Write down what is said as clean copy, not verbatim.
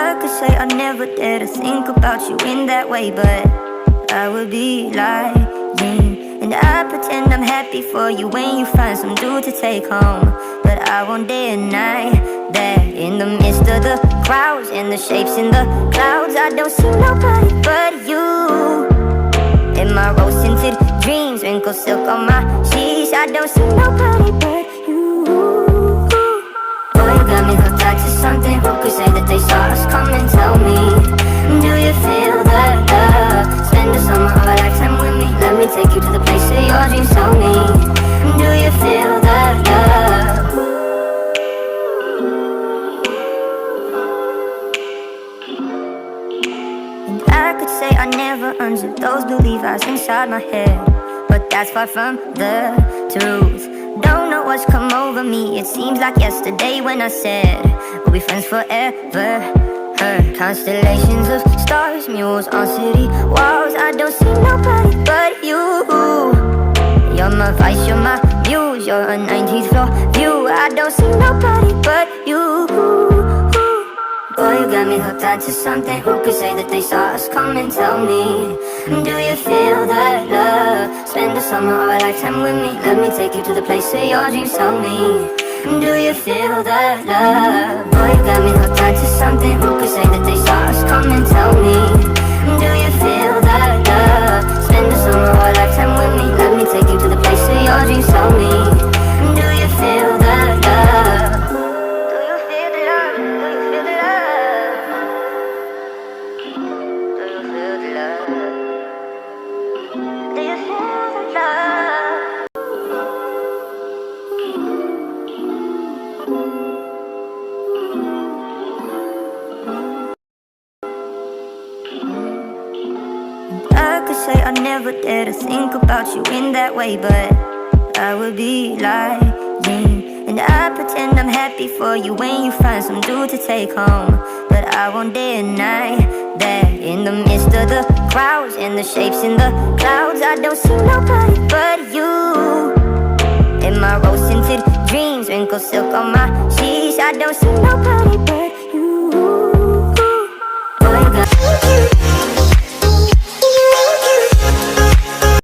I could say I never dare to think about you in that way, but I would be lying. And I pretend I'm happy for you when you find some dude to take home. But I won't deny that in the midst of the crowds and the shapes in the clouds, I don't see nobody but you. In my rose-tinted dreams, wrinkled silk on my sheets, I don't see nobody but you. Boy, you got me hooked up to something. Who could say that they saw us coming? Tell me, do you feel that love? Spend the summer of a lifetime with me. Let me take you to the place of your dreams. Tell me, do you feel that love? And I could say I never unzipped those blue Levi's inside my head, but that's far from the truth. Don't know what's come over me. It seems like yesterday when I said we'll be friends forever. Heard constellations of stars, mules on city walls. I don't see nobody but you. You're my vice, you're my muse, you're a 19th floor view. I don't see nobody but you. Boy, you got me hooked onto something. Who could say that they saw us coming? Tell me, do you feel that love? Spend the summer of a lifetime with me. Let me take you to the place of your dreams. Tell me, do you feel that love? Boy, you got me hooked onto something. Who could say that they saw us coming? Tell me, do you feel that love? Spend the summer of a lifetime with me. Let me take you to the place of your dreams. Tell me, do you feel that love? Do you feel the love? Do you feel the love? Do you feel the love? Do you feel the love? I could say I never dare to think about you in that way, but I would be lying. And I pretend I'm happy for you when you find some dude to take home. But I won't deny that in the midst of the crowds and the shapes in the clouds, I don't see nobody but you. In my rose-tinted dreams, wrinkled silk on my sheets, I don't see nobody